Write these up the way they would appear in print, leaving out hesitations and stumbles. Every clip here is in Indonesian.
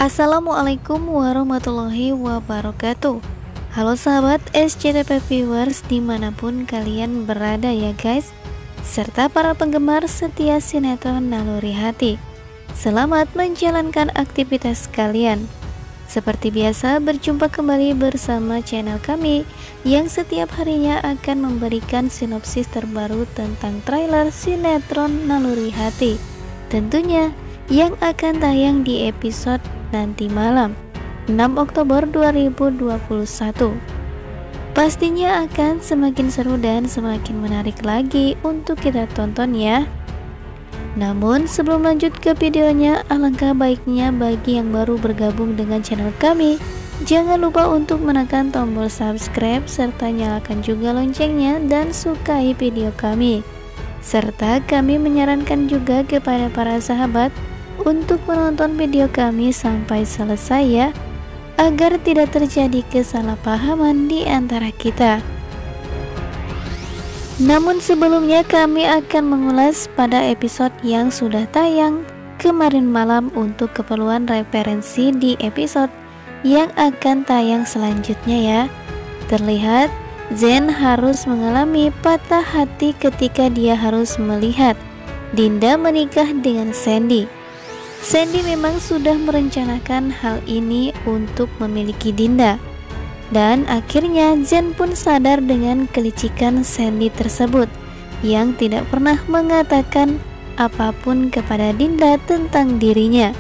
Assalamualaikum warahmatullahi wabarakatuh. Halo sahabat SCTV viewers dimanapun kalian berada ya guys, serta para penggemar setia sinetron Naluri Hati. Selamat menjalankan aktivitas kalian. Seperti biasa berjumpa kembali bersama channel kami yang setiap harinya akan memberikan sinopsis terbaru tentang trailer sinetron Naluri Hati, tentunya yang akan tayang di episode nanti malam 6 Oktober 2021. Pastinya akan semakin seru dan semakin menarik lagi untuk kita tonton ya. Namun sebelum lanjut ke videonya, alangkah baiknya bagi yang baru bergabung dengan channel kami, jangan lupa untuk menekan tombol subscribe serta nyalakan juga loncengnya dan sukai video kami. Serta kami menyarankan juga kepada para sahabat untuk menonton video kami sampai selesai ya, agar tidak terjadi kesalahpahaman di antara kita. Namun sebelumnya kami akan mengulas pada episode yang sudah tayang kemarin malam untuk keperluan referensi di episode yang akan tayang selanjutnya ya. Terlihat Zen harus mengalami patah hati ketika dia harus melihat Dinda menikah dengan Sandy. Sandy memang sudah merencanakan hal ini untuk memiliki Dinda, dan akhirnya Zen pun sadar dengan kelicikan Sandy tersebut yang tidak pernah mengatakan apapun kepada Dinda tentang dirinya.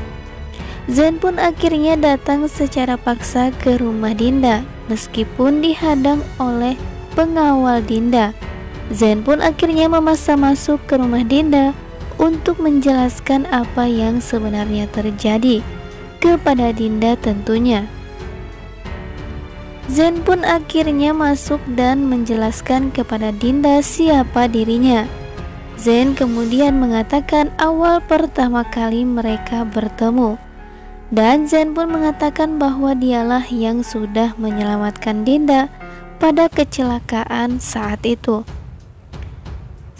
Zen pun akhirnya datang secara paksa ke rumah Dinda meskipun dihadang oleh pengawal Dinda. Zen pun akhirnya memaksa masuk ke rumah Dinda untuk menjelaskan apa yang sebenarnya terjadi kepada Dinda tentunya. Zen pun akhirnya masuk dan menjelaskan kepada Dinda siapa dirinya. Zen kemudian mengatakan awal pertama kali mereka bertemu, dan Zen pun mengatakan bahwa dialah yang sudah menyelamatkan Dinda pada kecelakaan saat itu.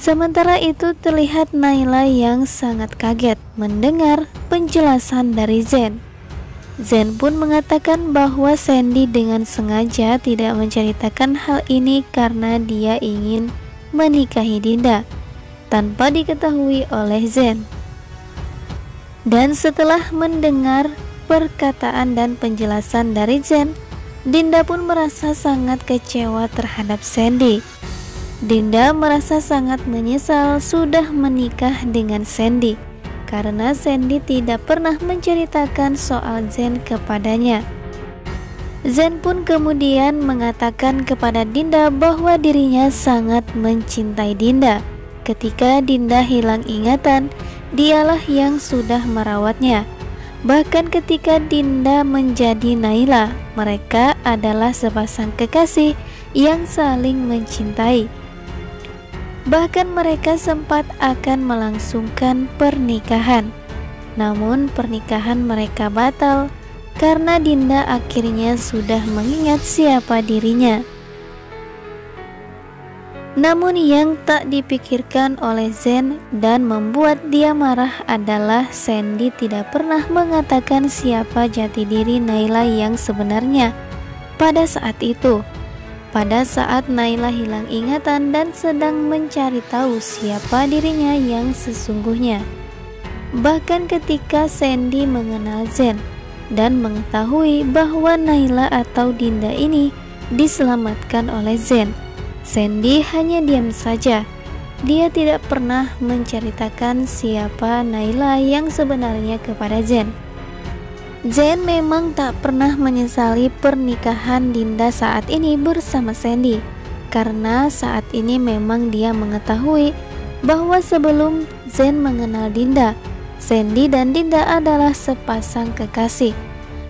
Sementara itu terlihat Naila yang sangat kaget mendengar penjelasan dari Zen. Zen pun mengatakan bahwa Sandy dengan sengaja tidak menceritakan hal ini karena dia ingin menikahi Dinda tanpa diketahui oleh Zen. Dan setelah mendengar perkataan dan penjelasan dari Zen, Dinda pun merasa sangat kecewa terhadap Sandy. Dinda merasa sangat menyesal sudah menikah dengan Sandy karena Sandy tidak pernah menceritakan soal Zen kepadanya. Zen pun kemudian mengatakan kepada Dinda bahwa dirinya sangat mencintai Dinda. Ketika Dinda hilang ingatan, dialah yang sudah merawatnya. Bahkan ketika Dinda menjadi Naila, mereka adalah sepasang kekasih yang saling mencintai. Bahkan mereka sempat akan melangsungkan pernikahan. Namun pernikahan mereka batal karena Dinda akhirnya sudah mengingat siapa dirinya. Namun yang tak dipikirkan oleh Zen dan membuat dia marah adalah Sandy tidak pernah mengatakan siapa jati diri Naila yang sebenarnya pada saat itu. Pada saat Naila hilang ingatan dan sedang mencari tahu siapa dirinya yang sesungguhnya. Bahkan ketika Sandy mengenal Zen dan mengetahui bahwa Naila atau Dinda ini diselamatkan oleh Zen, Sandy hanya diam saja. Dia tidak pernah menceritakan siapa Naila yang sebenarnya kepada Zen. Zen memang tak pernah menyesali pernikahan Dinda saat ini bersama Sandy, karena saat ini memang dia mengetahui bahwa sebelum Zen mengenal Dinda, Sandy dan Dinda adalah sepasang kekasih.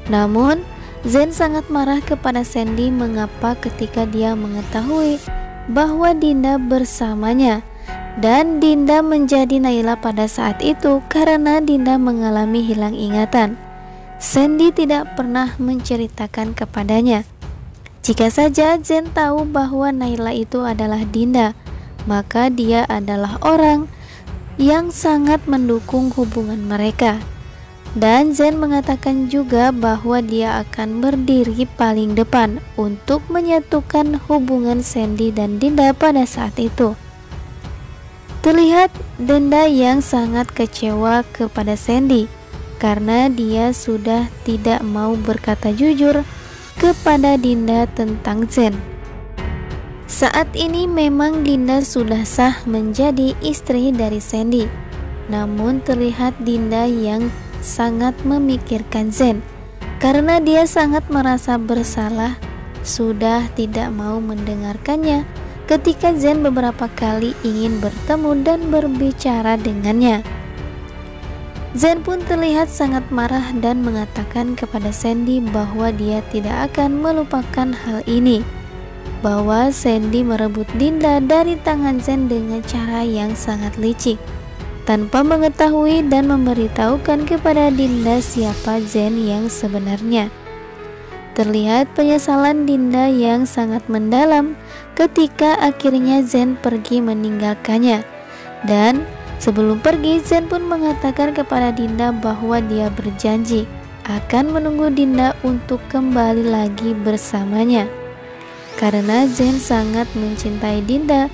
Namun Zen sangat marah kepada Sandy mengapa ketika dia mengetahui bahwa Dinda bersamanya, dan Dinda menjadi Naila pada saat itu karena Dinda mengalami hilang ingatan. Sandy tidak pernah menceritakan kepadanya. Jika saja Zen tahu bahwa Naila itu adalah Dinda, maka dia adalah orang yang sangat mendukung hubungan mereka. Dan Zen mengatakan juga bahwa dia akan berdiri paling depan untuk menyatukan hubungan Sandy dan Dinda pada saat itu. Terlihat Dinda yang sangat kecewa kepada Sandy karena dia sudah tidak mau berkata jujur kepada Dinda tentang Zen. Saat ini memang Dinda sudah sah menjadi istri dari Sandy, namun terlihat Dinda yang sangat memikirkan Zen karena dia sangat merasa bersalah sudah tidak mau mendengarkannya ketika Zen beberapa kali ingin bertemu dan berbicara dengannya. Zen pun terlihat sangat marah dan mengatakan kepada Sandy bahwa dia tidak akan melupakan hal ini, bahwa Sandy merebut Dinda dari tangan Zen dengan cara yang sangat licik, tanpa mengetahui dan memberitahukan kepada Dinda siapa Zen yang sebenarnya. Terlihat penyesalan Dinda yang sangat mendalam ketika akhirnya Zen pergi meninggalkannya. Dan sebelum pergi, Zen pun mengatakan kepada Dinda bahwa dia berjanji akan menunggu Dinda untuk kembali lagi bersamanya. Karena Zen sangat mencintai Dinda,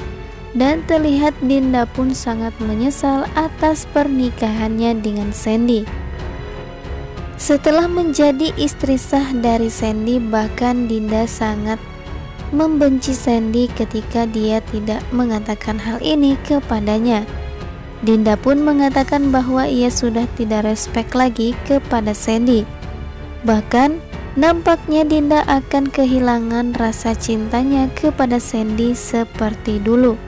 dan terlihat Dinda pun sangat menyesal atas pernikahannya dengan Sandy. Setelah menjadi istri sah dari Sandy, bahkan Dinda sangat membenci Sandy ketika dia tidak mengatakan hal ini kepadanya. Dinda pun mengatakan bahwa ia sudah tidak respect lagi kepada Sandy. Bahkan nampaknya Dinda akan kehilangan rasa cintanya kepada Sandy seperti dulu.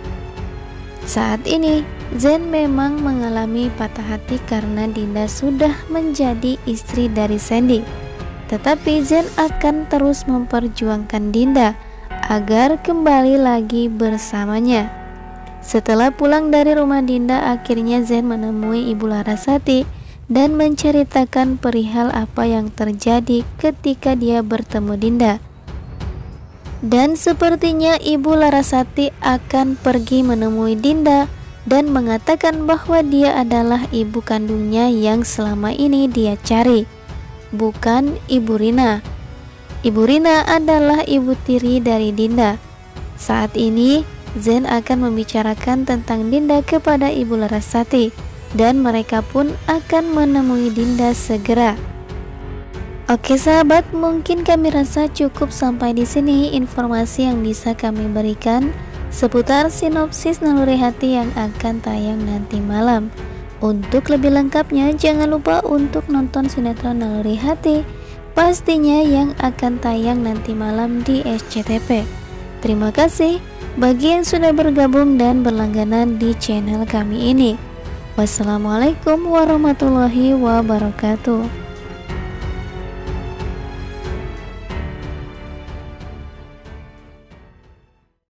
Saat ini, Zen memang mengalami patah hati karena Dinda sudah menjadi istri dari Sandy. Tetapi Zen akan terus memperjuangkan Dinda agar kembali lagi bersamanya. Setelah pulang dari rumah Dinda, akhirnya Zen menemui Ibu Larasati dan menceritakan perihal apa yang terjadi ketika dia bertemu Dinda. Dan sepertinya Ibu Larasati akan pergi menemui Dinda dan mengatakan bahwa dia adalah ibu kandungnya yang selama ini dia cari, bukan Ibu Rina. Ibu Rina adalah ibu tiri dari Dinda. Saat ini Zen akan membicarakan tentang Dinda kepada Ibu Larasati dan mereka pun akan menemui Dinda segera. Oke sahabat, mungkin kami rasa cukup sampai di sini informasi yang bisa kami berikan seputar sinopsis Naluri Hati yang akan tayang nanti malam. Untuk lebih lengkapnya jangan lupa untuk nonton sinetron Naluri Hati pastinya yang akan tayang nanti malam di SCTV. Terima kasih bagi yang sudah bergabung dan berlangganan di channel kami ini. Wassalamualaikum warahmatullahi wabarakatuh.